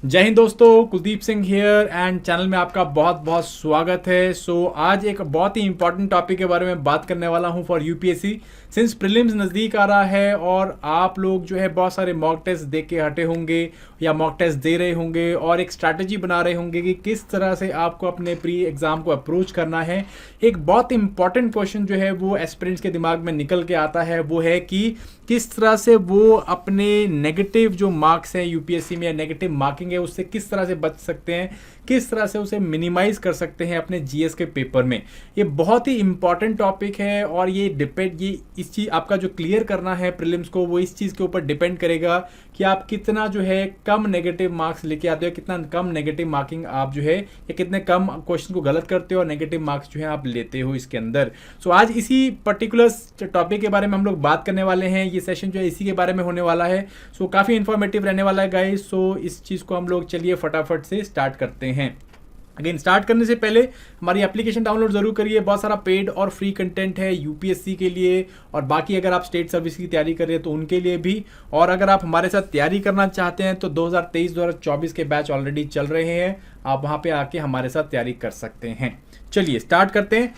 जय हिंद दोस्तों, Kuldeep Singh here and channel में आपका बहुत बहुत स्वागत है। आज एक बहुत ही इंपॉर्टेंट टॉपिक के बारे में बात करने वाला हूं फॉर यूपीएससी। सिंस प्रीलिम्स नज़दीक आ रहा है और आप लोग जो है बहुत सारे मॉक टेस्ट दे के हटे होंगे या मॉक टेस्ट दे रहे होंगे और एक स्ट्रैटेजी बना रहे होंगे कि किस तरह से आपको अपने प्री एग्ज़ाम को अप्रोच करना है। एक बहुत इंपॉर्टेंट क्वेश्चन जो है वो एस्पिरेंट्स के दिमाग में निकल के आता है, वो है कि किस तरह से वो अपने नेगेटिव जो मार्क्स हैं यूपीएससी में या नेगेटिव मार्किंग है उससे किस तरह से बच सकते हैं, किस तरह से उसे मिनिमाइज कर सकते हैं अपने जीएस के पेपर में। ये बहुत ही इंपॉर्टेंट टॉपिक है और ये इस चीज़ आपका जो क्लियर करना है प्रीलिम्स को वो इस चीज़ के ऊपर डिपेंड करेगा कि आप कितना जो है कम नेगेटिव मार्क्स लेके आते हो, कितना कम नेगेटिव मार्किंग आप जो है या कितने कम क्वेश्चन को गलत करते हो और नेगेटिव मार्क्स जो है आप लेते हो इसके अंदर। आज इसी पर्टिकुलर टॉपिक के बारे में हम लोग बात करने वाले हैं। ये सेशन जो है इसी के बारे में होने वाला है। काफ़ी इंफॉर्मेटिव रहने वाला है गाइस। इस चीज़ को हम लोग चलिए फटाफट से स्टार्ट करते हैं। अगेन स्टार्ट करने से पहले हमारी एप्लीकेशन डाउनलोड जरूर करिए। बहुत सारा पेड और फ्री कंटेंट है यूपीएससी के लिए और बाकी अगर आप स्टेट सर्विस की तैयारी कर रहे हैं तो उनके लिए भी। और अगर आप हमारे साथ तैयारी करना चाहते हैं तो 2023-2024 के बैच ऑलरेडी चल रहे हैं, आप वहां पे आके हमारे साथ तैयारी कर सकते हैं। चलिए स्टार्ट करते हैं।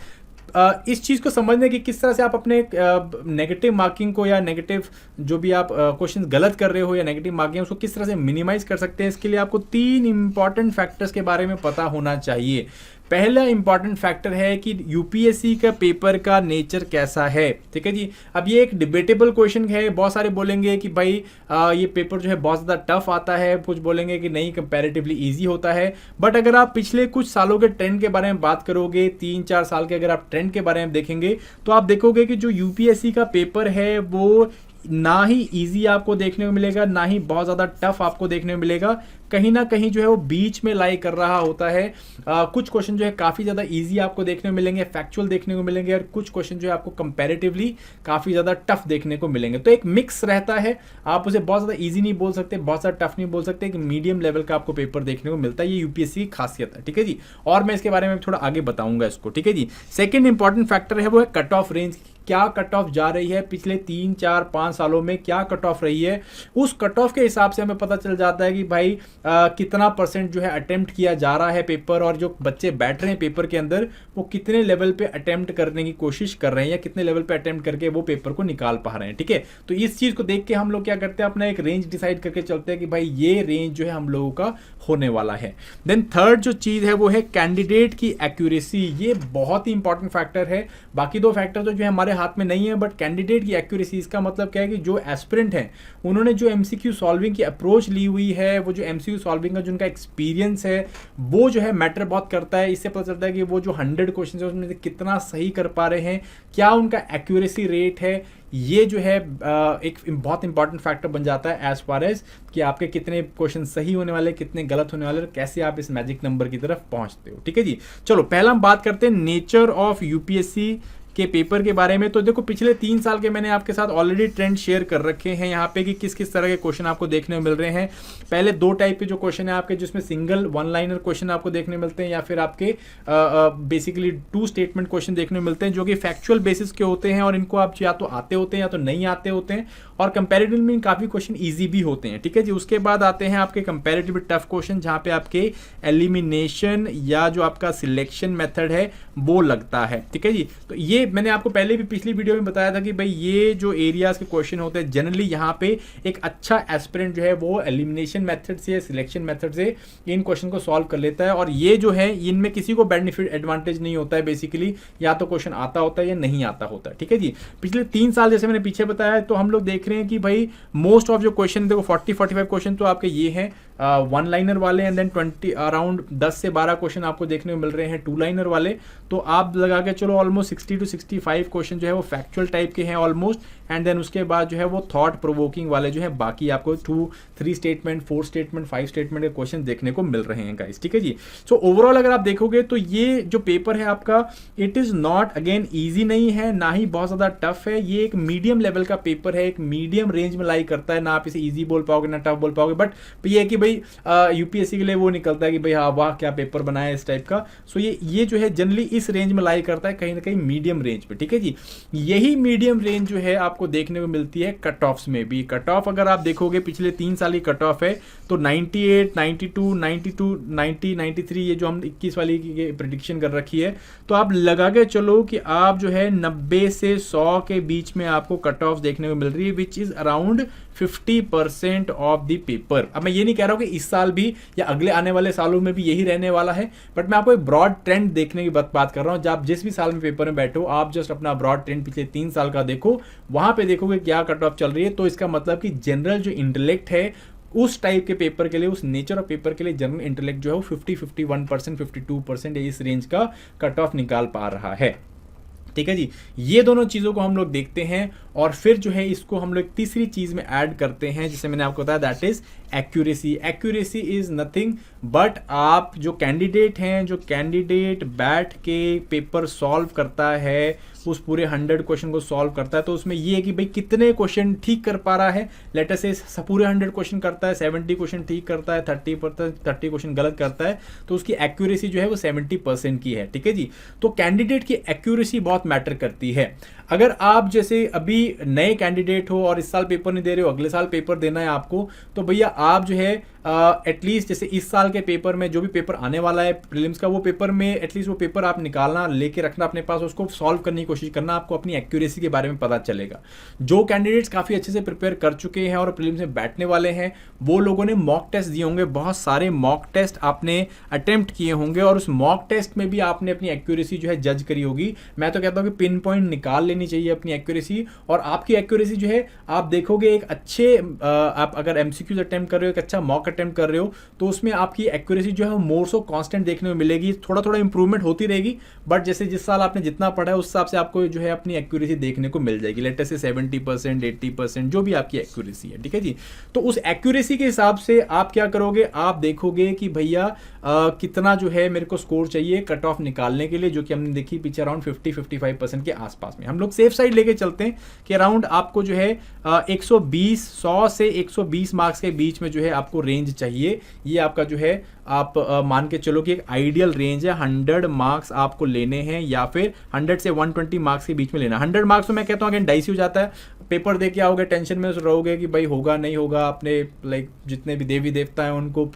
इस चीज़ को समझने की किस तरह से आप अपने नेगेटिव मार्किंग को या नेगेटिव जो भी आप क्वेश्चन गलत कर रहे हो या नेगेटिव मार्किंग उसको किस तरह से मिनिमाइज कर सकते हैं, इसके लिए आपको 3 इंपॉर्टेंट फैक्टर्स के बारे में पता होना चाहिए। पहला इंपॉर्टेंट फैक्टर है कि यूपीएससी का पेपर का नेचर कैसा है। ठीक है जी। अब ये एक डिबेटेबल क्वेश्चन है। बहुत सारे बोलेंगे कि भाई ये पेपर जो है बहुत ज़्यादा टफ आता है, कुछ बोलेंगे कि नहीं कंपैरेटिवली इजी होता है। बट अगर आप पिछले कुछ सालों के ट्रेंड के बारे में बात करोगे, 3-4 साल के अगर आप ट्रेंड के बारे में देखेंगे तो आप देखोगे कि जो यूपीएससी का पेपर है वो ना ही इजी आपको देखने को मिलेगा, ना ही बहुत ज़्यादा टफ आपको देखने को मिलेगा। कहीं ना कहीं जो है वो बीच में लाई कर रहा होता है। कुछ क्वेश्चन जो है काफ़ी ज़्यादा इजी आपको देखने को मिलेंगे, फैक्चुअल देखने को मिलेंगे, और कुछ क्वेश्चन जो है आपको कंपैरेटिवली काफ़ी ज़्यादा टफ देखने को मिलेंगे। तो एक मिक्स रहता है। आप उसे बहुत ज़्यादा इजी नहीं बोल सकते, बहुत ज़्यादा टफ नहीं बोल सकते, एक मीडियम लेवल का आपको पेपर देखने को मिलता है। ये यूपीएससी की खासियत है। ठीक है जी। और मैं इसके बारे में थोड़ा आगे बताऊंगा इसको। ठीक है जी। सेकेंड इंपॉर्टेंट फैक्टर है वो है कट ऑफ रेंज। क्या कट ऑफ जा रही है पिछले 3-4-5 सालों में, क्या कट ऑफ रही है, उस कट ऑफ के हिसाब से हमें पता चल जाता है कि भाई कितना परसेंट जो है अटेम्प्ट किया जा रहा है पेपर, और जो बच्चे बैठ रहे हैं पेपर के अंदर वो कितने लेवल पे अटेम्प्ट करने की कोशिश कर रहे हैं या कितने लेवल पे अटेम्प्ट करके वो पेपर को निकाल पा रहे हैं। ठीक है। तो इस चीज को देख के हम लोग क्या करते हैं, अपना एक रेंज डिसाइड करके चलते हैं कि भाई ये रेंज जो है हम लोगों का होने वाला है। देन थर्ड जो चीज है वो है कैंडिडेट की एक्यूरेसी। ये बहुत ही इंपॉर्टेंट फैक्टर है। बाकी 2 फैक्टर तो जो है हमारे हाथ में नहीं है, बट कैंडिडेट की एक्यूरेसी, इसका मतलब क्या है कि जो एस्पिरेंट हैं उन्होंने जो एमसीक्यू सॉल्विंग की अप्रोच ली हुई है, वो जो एमसीक्यू सॉल्विंग का जो उनका एक्सपीरियंस है वो जो है मैटर बहुत करता है। इससे पता चलता है कि वो जो 100 क्वेश्चन है उसमें से कितना सही कर पा रहे हैं, क्या उनका एक्यूरेसी रेट है। ये जो है एक बहुत इंपॉर्टेंट फैक्टर बन जाता है एज फार एज कि आपके कितने क्वेश्चन सही होने वाले, कितने गलत होने वाले, और कैसे आप इस मैजिक नंबर की तरफ पहुंचते हो। ठीक है जी। चलो पहला हम बात करते हैं नेचर ऑफ यूपीएससी के पेपर के बारे में। तो देखो पिछले 3 साल के मैंने आपके साथ ऑलरेडी ट्रेंड शेयर कर रखे हैं यहाँ पे कि किस किस तरह के क्वेश्चन आपको देखने को मिल रहे हैं। पहले 2 टाइप के जो क्वेश्चन है आपके, जिसमें सिंगल 1 लाइनर क्वेश्चन आपको देखने मिलते हैं या फिर आपके बेसिकली 2 स्टेटमेंट क्वेश्चन देखने मिलते हैं जो कि फैक्चुअल बेसिस के होते हैं और इनको आप या तो आते होते हैं या तो नहीं आते होते हैं, और कंपैरेटिवली में काफ़ी क्वेश्चन ईजी भी होते हैं। ठीक है जी। उसके बाद आते हैं आपके कंपैरेटिवली टफ क्वेश्चन जहाँ पे आपके एलिमिनेशन या जो आपका सिलेक्शन मेथड है वो लगता है। ठीक है जी। तो ये मैंने आपको पहले भी पिछली वीडियो में बताया था कि भाई ये जो एरियाज के क्वेश्चन होते हैं जनरली यहाँ पे एक अच्छा एस्पिरेंट जो है वो एलिमिनेशन मेथड से, सिलेक्शन मेथड से इन क्वेश्चन को सॉल्व कर लेता है। और ये जो है इनमें किसी को बेनिफिट एडवांटेज नहीं होता है बेसिकली, या तो क्वेश्चन आता होता है या नहीं आता होता है। ठीक है जी। पिछले 3 साल जैसे मैंने पीछे बताया तो हम लोग देख रहे हैं कि भाई मोस्ट ऑफ जो क्वेश्चन देखो 40-45 क्वेश्चन तो आपके ये हैं 1 लाइनर वाले, एंड देन 20 अराउंड 10 से 12 क्वेश्चन आपको देखने को मिल रहे हैं 2 लाइनर वाले। तो आप लगा के चलो ऑलमोस्ट 60 to 65 क्वेश्चन जो है वो फैक्चुअल टाइप के हैं ऑलमोस्ट, एंड देन उसके बाद जो है वो थॉट प्रोवोकिंग वाले जो है बाकी आपको 2-3 स्टेटमेंट, 4 स्टेटमेंट, 5 स्टेटमेंट के क्वेश्चन देखने को मिल रहे हैं गाइस। ठीक है जी। सो ओवरऑल अगर आप देखोगे तो ये जो पेपर है आपका, it is not again easy नहीं है, ना ही बहुत ज्यादा टफ है। ये एक मीडियम लेवल का पेपर है, एक मीडियम रेंज में लाई करता है। ना आप इसे ईजी बोल पाओगे ना टफ बोल पाओगे, बट ये है कि भाई भाई यूपीएससी के लिए वो निकलता है कि भाई हाँ वाह क्या पेपर बनाया है इस टाइप का। सो ये जो है जनरली इस रेंज में लाई करता है, कहीं ना कहीं मीडियम रेंज पे, ठीक है जी। यही मीडियम रेंज जो है आपको देखने को मिलती है कट ऑफ्स में भी। कट ऑफ अगर आप देखोगे पिछले 3 साल की कट ऑफ है तो 98, 92, 92, 90, 93, ये जो हम 21 वाली की प्रेडिक्शन कर रखी है, तो आप लगा के चलो कि आप जो है 90 से 100 के बीच में आपको कट ऑफ देखने को मिल रही है, which is around 50% of the paper. अब मैं ये नहीं कह रहा हूं कि इस साल भी या अगले आने वाले सालों में भी यही रहने वाला है, बट मैं आपको एक ब्रॉड ट्रेंड देखने की बात कर रहा हूं। जब आप जिस भी साल में पेपर में बैठो, आप जस्ट अपना ब्रॉड ट्रेंड पिछले 3 साल का देखो, वहां पे देखोगे क्या कट ऑफ चल रही है। तो इसका मतलब कि जनरल जो इंटेलेक्ट है उस टाइप के पेपर के लिए, उस नेचर ऑफ पेपर के लिए जनरल इंटेलेक्ट जो है वो 51%, 52% इस रेंज का कट ऑफ निकाल पा रहा है, ठीक है जी। ये दोनों चीज़ों को हम लोग देखते हैं और फिर जो है इसको हम लोग तीसरी चीज़ में ऐड करते हैं जिसे मैंने आपको बताया, that is accuracy. Accuracy is nothing but आप जो कैंडिडेट हैं, जो कैंडिडेट बैठ के पेपर सॉल्व करता है, उस पूरे 100 क्वेश्चन को सॉल्व करता है, तो उसमें ये है कि भाई कितने क्वेश्चन ठीक कर पा रहा है। लेटर से पूरे 100 क्वेश्चन करता है, 70 क्वेश्चन ठीक करता है, 30 क्वेश्चन गलत करता है, तो उसकी एक्यूरेसी जो है वो 70% की है, ठीक है जी। तो कैंडिडेट की एक्यूरेसी बहुत मैटर करती है। अगर आप जैसे अभी नए कैंडिडेट हो और इस साल पेपर नहीं दे रहे हो, अगले साल पेपर देना है आपको, तो भैया आप जो है एटलीस्ट जैसे इस साल के पेपर में जो भी पेपर आने वाला है प्रीलिम्स का, वो पेपर में एटलीस्ट वो पेपर आप निकालना, लेके रखना अपने पास, उसको सॉल्व करने की कोशिश करना, आपको अपनी एक्यूरेसी के बारे में पता चलेगा। जो कैंडिडेट्स काफ़ी अच्छे से प्रिपेयर कर चुके हैं और प्रीलिम्स में बैठने वाले हैं, वो लोगों ने मॉक टेस्ट दिए होंगे, बहुत सारे मॉक टेस्ट आपने अटेम्प्ट किए होंगे और उस मॉक टेस्ट में भी आपने अपनी एक्यूरेसी जो है जज करी होगी। मैं तो कहता हूँ कि पिन पॉइंट निकाल लेनी चाहिए अपनी एक्यूरेसी, और आपकी एक्यूरेसी जो है आप देखोगे एक अच्छे आप अगर एमसीक्यूज अटेम्प्ट कर रहे हो, एक अच्छा मॉक अटेम्प्ट कर रहे हो, तो उसमें आपकी एक्यूरेसी जो है मोर सो कांस्टेंट देखने को मिलेगी। थोड़ा थोड़ा इंप्रूवमेंट होती रहेगी, बट जैसे जिस साल आपने जितना पढ़ा है उस हिसाब से आपको जो है अपनी एक्यूरेसी देखने को मिल जाएगी। लेट से 70%, 80%, जो भी आपकी एक्यूरेसी है, ठीक है जी। तो उस एक्यूरेसी के हिसाब से आप क्या करोगे, आप देखोगे कि भैया कितना जो है मेरे को स्कोर चाहिए कट ऑफ निकालने के लिए, जो कि हमने देखी पीछे अराउंड 50-55% के आसपास में। हम लोग सेफ साइड लेके चलते हैं कि अराउंड आपको जो है 100 से 120 मार्क्स के बीच में जो है आपको रेंज चाहिए। ये आपका जो है आप मान के चलो कि एक आइडियल रेंज है। 100 मार्क्स आपको लेने हैं या फिर 100 से 120 मार्क्स के बीच में लेना। 100 मार्क्स तो मैं कहता हूँ अगेन डाइसी हो जाता है, पेपर दे के आओगे टेंशन में रहोगे कि भाई होगा नहीं होगा, अपने लाइक जितने भी देवी देवता हैं उनको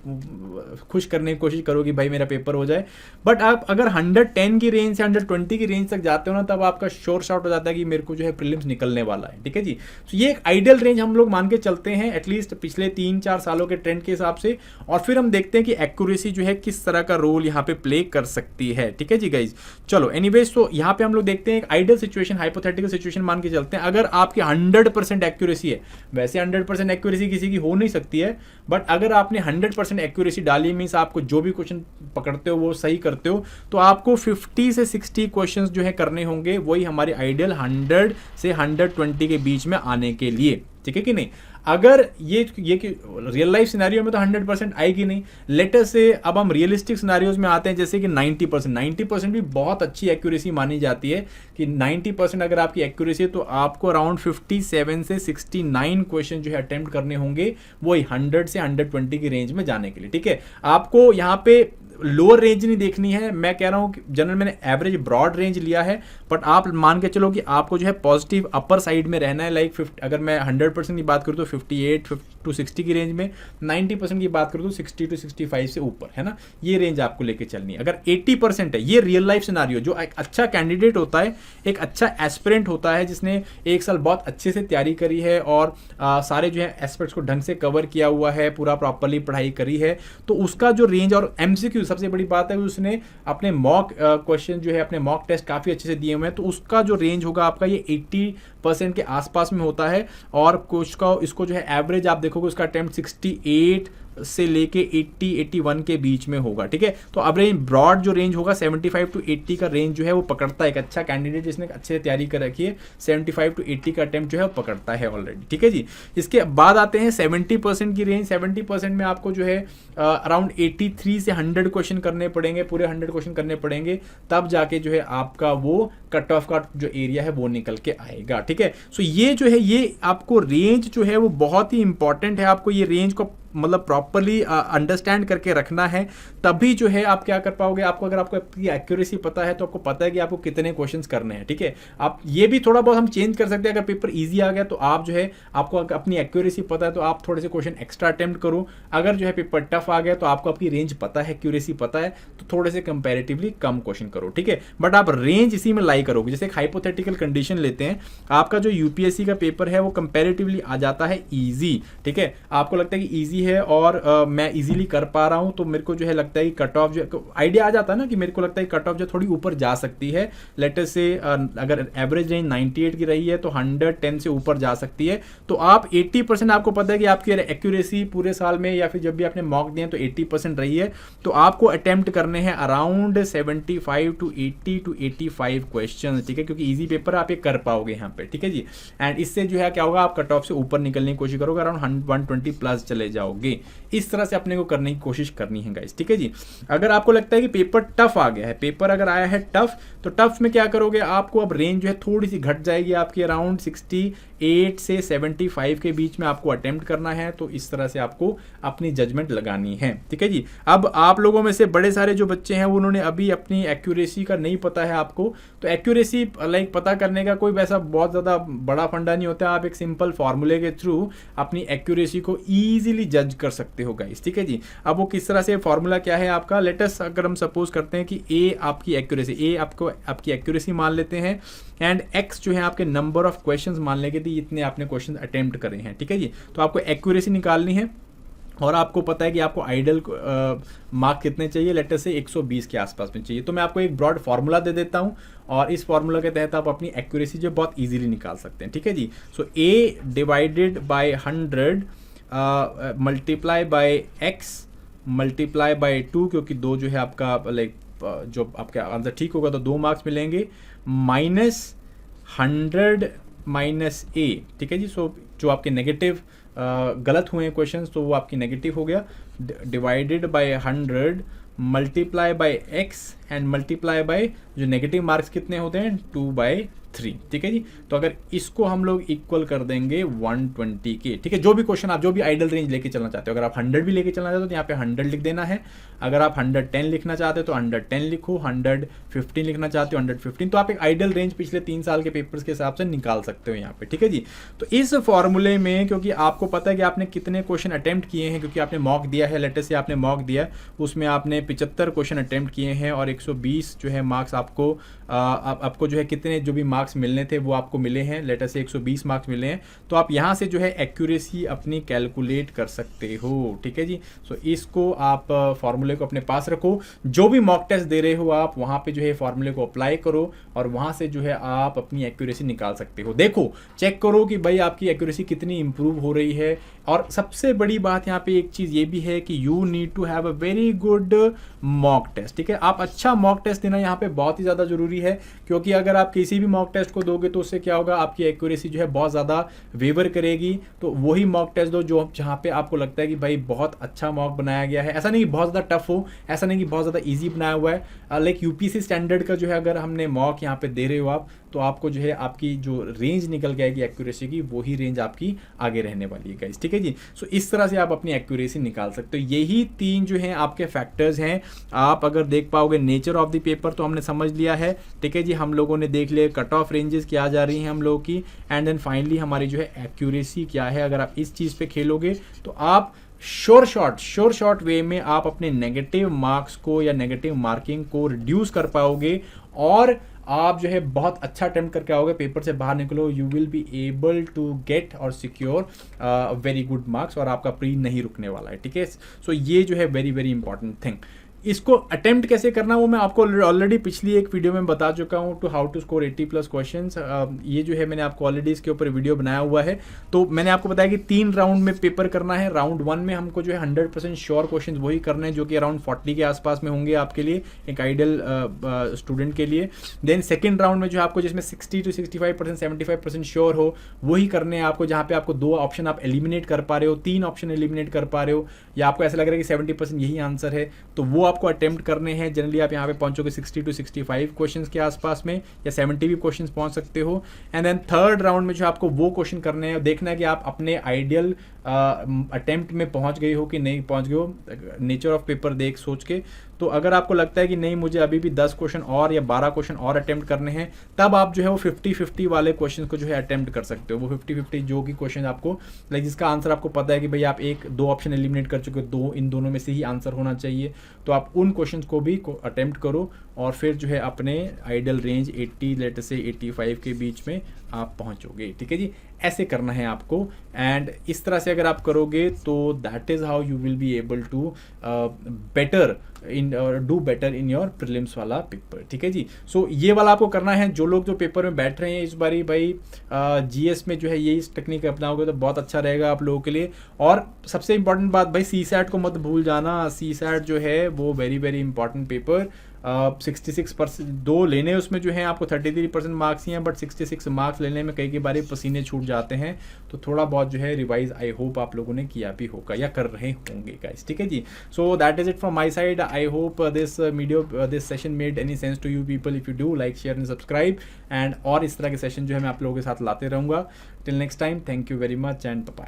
खुश करने की कोशिश करो कि भाई मेरा पेपर हो जाए। बट आप अगर 110 की रेंज से 120 की रेंज तक जाते हो ना, तब आपका श्योर शॉट हो जाता है कि मेरे को जो है प्रीलिम्स निकलने वाला है, ठीक है जी। तो ये एक आइडियल रेंज हम लोग मान के चलते हैं एटलीस्ट पिछले 3-4 सालों के ट्रेंड के हिसाब से, और फिर हम देखते हैं कि एक्यूरेसी जो है किस तरह का रोल यहाँ पे प्ले कर सकती है, ठीक है जी गाइज। चलो एनीवेज, तो यहाँ पे हम लोग देखते हैं एक आइडियल सिचुएशन, हाइपोथेटिकल सिचुएशन मान के चलते हैं। अगर आपकी 100% एक्यूरेसी है, वैसे 100% एक्यूरेसी किसी की हो नहीं सकती है, बट अगर आपने 100% एक्यूरेसी डाली, मींस आपको जो भी क्वेश्चन पकड़ते हो वो सही करते हो, तो आपको 50 से 60 क्वेश्चंस जो है करने होंगे, वही हमारे आइडियल 100 से 120 के बीच में आने के लिए, ठीक है कि नहीं। अगर ये रियल लाइफ सिनेरियो में तो 100% आएगी नहीं। लेटर से अब हम रियलिस्टिक सिनेरियोज में आते हैं, जैसे कि 90% भी बहुत अच्छी एक्यूरेसी मानी जाती है कि 90% अगर आपकी एक्यूरेसी है तो आपको अराउंड 57 से 69 क्वेश्चन जो है अटेम्प्ट करने होंगे, वही 100 से 120 की रेंज में जाने के लिए, ठीक है। आपको यहाँ पे लोअर रेंज नहीं देखनी है, मैं कह रहा हूं कि जनरल मैंने एवरेज ब्रॉड रेंज लिया है, बट आप मान के चलो कि आपको जो है पॉजिटिव अपर साइड में रहना है। लाइक अगर मैं 100% की बात करूं तो 58 to 60 की रेंज में, 90% की बात करूं तो 60 to 65 से ऊपर, है ना, ये रेंज आपको लेके चलनी है। अगर 80% है, ये रियल लाइफ सिनारियो, जो एक अच्छा कैंडिडेट होता है, एक अच्छा एस्पिरेंट होता है जिसने एक साल बहुत अच्छे से तैयारी करी है और सारे जो है एस्पेक्ट्स को ढंग से कवर किया हुआ है, पूरा प्रॉपरली पढ़ाई करी है, तो उसका जो रेंज, और एमसीक्यू सबसे बड़ी बात है, उसने अपने मॉक क्वेश्चन जो है, अपने मॉक टेस्ट काफी अच्छे से दिए हुए हैं, तो उसका जो रेंज होगा आपका ये 80% के आसपास में होता है। और कुछ का इसको जो है एवरेज आप देखोगे उसका अटेम्प्ट 68 से लेके 80-81 के बीच में होगा, ठीक है। तो अब रेंज ब्रॉड जो रेंज होगा 75 to 80 का रेंज जो है वो पकड़ता है। एक अच्छा कैंडिडेट जिसने अच्छे से तैयारी कर रखी है 75 to 80 का अटेम्प्ट जो है वो पकड़ता है ऑलरेडी, ठीक है जी। इसके बाद आते हैं 70% की रेंज। 70% में आपको जो है अराउंड 83 से 100 क्वेश्चन करने पड़ेंगे, पूरे 100 क्वेश्चन करने पड़ेंगे, तब जाके जो है आपका वो कट ऑफ का जो एरिया है वो निकल के आएगा, ठीक है। सो ये जो है, ये आपको रेंज जो है वो बहुत ही इंपॉर्टेंट है। आपको ये रेंज को मतलब प्रॉपरली अंडरस्टैंड करके रखना है, तभी जो है आप क्या कर पाओगे। आपको अगर आपको आपकी एक्यूरेसी पता है तो आपको पता है कि आपको कितने क्वेश्चंस करने हैं, ठीक है। आप ये भी थोड़ा बहुत हम चेंज कर सकते हैं, अगर पेपर ईजी आ गया तो आप जो है आपको अपनी एक्यूरेसी पता है तो आप थोड़े से क्वेश्चन एक्स्ट्रा अटेम्प्ट करो। अगर जो है पेपर टफ आ गया तो आपको आपकी रेंज पता है, एक्यूरेसी पता है, तो थोड़े से कंपैरेटिवली कम क्वेश्चन करो, ठीक है। बट आप रेंज इसी में लाई करोगे। जैसे एक हाइपोथेटिकल कंडीशन लेते हैं, आपका जो यूपीएससी का पेपर है वो कंपैरेटिवली आ जाता है ईजी, ठीक है। आपको लगता है कि ईजी है और मैं इजीली कर पा रहा हूं, तो मेरे को जो है लगता है कि कट ऑफ जो आइडिया आ जाता है ना, कि मेरे को लगता है कट ऑफ जो थोड़ी ऊपर जा सकती है। लेटर से अगर एवरेज रेंज 98 की रही है तो 110 से ऊपर जा सकती है। तो आप 80% आपको पता है कि आपकी एक्यूरेसी पूरे साल में या फिर जब भी आपने मॉक दिए तो 80% रही है, तो आपको अटेम्प्ट करने हैं अराउंड 75 टू 80 टू 85 क्वेश्चन, ठीक है, क्योंकि इजी पेपर आप ये कर पाओगे यहाँ पे, ठीक है जी। एंड इससे जो है क्या होगा, आप कट ऑफ से ऊपर निकलने की कोशिश करोगे, अराउंड 120 प्लस चले जाओगे। इस तरह से अपने को करने की कोशिश करनी है गाइस, ठीक है जी। अगर आपको लगता है कि पेपर टफ आ गया है, पेपर अगर आया है टफ, तो टफ में क्या करोगे, आपको अब रेंज जो है थोड़ी सी घट जाएगी आपकी, अराउंड 68 से 75 के बीच में आपको अटेम्प्ट करना है। तो इस तरह से आपको अपनी जजमेंट लगानी है, ठीक है जी। अब आप लोगों में से बड़े सारे जो बच्चे हैं उन्होंने अभी अपनी एक्यूरेसी का नहीं पता है आपको, तो एक्यूरेसी लाइक पता करने का कोई वैसा बहुत ज़्यादा बड़ा फंडा नहीं होता। आप एक सिंपल फॉर्मूले के थ्रू अपनी एक्यूरेसी को ईजिली जज कर सकते हो गाइस, ठीक है जी। अब वो किस तरह से, फॉर्मूला क्या है आपका, लेटेस्ट अगर हम सपोज करते हैं कि ए आपकी एक्यूरेसी, ए आपको आपकी एक्यूरेसी मान लेते हैं, एंड एक्स जो है आपके नंबर ऑफ क्वेश्चंस मान लेंगे कि इतने आपने क्वेश्चन अटेम्प्ट करे हैं, ठीक है जी। तो आपको एक्यूरेसी निकालनी है और आपको पता है कि आपको आइडल मार्क कितने चाहिए, लेटर से 120 के आसपास में चाहिए। तो मैं आपको एक ब्रॉड फार्मूला दे देता हूं और इस फार्मूला के तहत आप अपनी एक्यूरेसी जो बहुत इजीली निकाल सकते हैं, ठीक है जी। So A divided by 100 multiply by X multiply by 2, क्योंकि 2 जो है आपका लाइक जो आपका आंसर ठीक होगा तो 2 मार्क्स मिलेंगे, माइनस 100 माइनस ए, ठीक है जी। सो जो आपके नेगेटिव गलत हुए हैं क्वेश्चंस तो वो आपकी नेगेटिव हो गया, divided by 100 multiply by x and multiply by जो नेगेटिव मार्क्स कितने होते हैं 2/3, ठीक है जी। तो अगर इसको हम लोग इक्वल कर देंगे 120 के, ठीक है। जो भी क्वेश्चन आप जो भी आइडल रेंज लेके चलना चाहते हो, अगर आप 100 भी लेके चलना चाहते हो तो यहाँ पे 100 लिख देना है। अगर आप 110 लिखना चाहते हो तो 110 लिखो, 115 लिखना चाहते हो 115। तो आप एक आइडल रेंज पिछले 3 साल के पेपर्स के हिसाब से निकाल सकते हो यहाँ पे, ठीक है जी। तो इस फॉर्मूले में क्योंकि आपको पता है कि आपने कितने क्वेश्चन अटेम्प्ट किए हैं, क्योंकि आपने मॉक दिया है, लेटर से आपने मॉक दिया, उसमें आपने 75 क्वेश्चन अटेम्प्ट किए हैं और 120 जो है मार्क्स आपको जो है कितने जो भी मार्क्स मिलने थे वो आपको मिले हैं, लेटर से 120 मार्क्स मिले हैं। तो आप यहाँ से जो है एक्यूरेसी अपनी कैलकुलेट कर सकते हो, ठीक है जी। सो इसको आप फॉर्मूले को अपने पास रखो, जो भी मॉक टेस्ट दे रहे हो आप वहाँ पे जो है फॉर्मूले को अप्लाई करो और वहाँ से जो है आप अपनी एक्यूरेसी निकाल सकते हो। देखो चेक करो कि भाई आपकी एक्यूरेसी कितनी इंप्रूव हो रही है। और सबसे बड़ी बात यहाँ पे एक चीज़ ये भी है कि you need to have a very good mock test, ठीक है। आप अच्छा मॉक टेस्ट देना यहाँ पे बहुत ही ज़्यादा जरूरी है, क्योंकि अगर आप किसी भी मॉक टेस्ट को दोगे तो उससे क्या होगा, आपकी एक्यूरेसी जो है बहुत ज़्यादा वेवर करेगी। तो वही मॉक टेस्ट दो जो जहाँ पे आपको लगता है कि भाई बहुत अच्छा मॉक बनाया गया है, ऐसा नहीं कि बहुत ज़्यादा टफ हो, ऐसा नहीं कि बहुत ज़्यादा ईजी बनाया हुआ है। लाइक यूपीएससी स्टैंडर्ड का जो है अगर हमने मॉक यहाँ पे दे रहे हो आप, तो आपको जो है आपकी जो रेंज निकल के आएगी एक्यूरेसी की, वही रेंज आपकी आगे रहने वाली है गाइस, ठीक है जी। सो इस तरह से आप अपनी एक्यूरेसी निकाल सकते हो। यही 3 जो हैं आपके फैक्टर्स हैं। आप अगर देख पाओगे नेचर ऑफ द पेपर तो हमने समझ लिया है, ठीक है जी। हम लोगों ने देख लिया कट ऑफ रेंजेस क्या जा रही हैं हम लोगों की, एंड देन फाइनली हमारी जो है एक्यूरेसी क्या है। अगर आप इस चीज़ पे खेलोगे तो आप श्योर शॉर्ट वे में आप अपने नेगेटिव मार्क्स को या नेगेटिव मार्किंग को रिड्यूस कर पाओगे और आप जो है बहुत अच्छा अटेम्प्ट करके आओगे, पेपर से बाहर निकलो, you will be able to get और सिक्योर वेरी गुड मार्क्स और आपका प्री नहीं रुकने वाला है, ठीक है। सो ये जो है वेरी वेरी इंपॉर्टेंट थिंग। इसको अटेम्प्ट कैसे करना वो मैं आपको ऑलरेडी पिछली एक वीडियो में बता चुका हूँ, to how to score 80+ questions. ये जो है मैंने आपको ऑलरेडी इसके ऊपर वीडियो बनाया हुआ है। तो मैंने आपको बताया कि 3 राउंड में पेपर करना है। राउंड 1 में हमको जो है 100% श्योर क्वेश्चंस वही करने हैं जो कि अराउंड 40 के आसपास में होंगे आपके लिए, एक आइडियल स्टूडेंट के लिए। देन सेकेंड राउंड में जो आपको जिसमें 60 to 65%, 75% श्योर हो वही करने हैं आपको, जहाँ पे आपको 2 ऑप्शन आप एलिमिनेट कर पा रहे हो, 3 ऑप्शन एलिमिनेट कर पा रहे हो, या आपको ऐसा लग रहा है कि 70% यही आंसर है, तो वो आपको अटेम्प्ट करने हैं। जनरली आप यहाँ पे पहुंचोगे 60 to 65 क्वेश्चंस के आसपास में, या 70 भी क्वेश्चंस पहुंच सकते हो। एंड देन थर्ड राउंड में जो आपको वो क्वेश्चन करने हैं, देखना है कि आप अपने आइडियल अटेम्प्ट में पहुंच गई हो कि नहीं पहुंच गई हो, नेचर ऑफ पेपर देख सोच के। तो अगर आपको लगता है कि नहीं मुझे अभी भी 10 क्वेश्चन और या 12 क्वेश्चन और अटेम्प्ट करने हैं, तब आप जो है वो 50-50 वाले क्वेश्चन को जो है अटेम्प्ट कर सकते हो। वो 50-50 जो कि क्वेश्चन आपको लाइक जिसका आंसर आपको पता है कि भाई आप एक दो ऑप्शन एलिमिनेट कर चुके हो, दो इन दोनों में से ही आंसर होना चाहिए, तो आप उन क्वेश्चन को भी अटेम्प्ट करो और फिर जो है अपने आइडल रेंज 80 लेटर से 85 के बीच में आप पहुंचोगे। ठीक है जी, ऐसे करना है आपको। एंड इस तरह से अगर आप करोगे तो that is how you will be able to better in do better in your prelims वाला पेपर। ठीक है जी, सो ये वाला आपको करना है। जो लोग जो पेपर में बैठ रहे हैं इस बारी भाई जीएस में जो है ये इस टेक्निक अपनाओगे तो बहुत अच्छा रहेगा आप लोगों के लिए। और सबसे इंपॉर्टेंट बात भाई, CSAT को मत भूल जाना। CSAT जो है वो वेरी वेरी इंपॉर्टेंट पेपर। 66% दो लेने उसमें जो है आपको 33% मार्क्स ही हैं, बट 66 मार्क्स लेने में कई बार पसीने छूट जाते हैं। तो थोड़ा बहुत जो है रिवाइज आई होप आप लोगों ने किया भी होगा या कर रहे होंगे गाइस। ठीक है जी, so that is it from my side. I hope this video this session made any sense to you people. If you do like share and subscribe, and और इस तरह के सेशन जो है मैं आप लोगों के साथ लाते रहूँगा। Till next time, thank you very much and bye.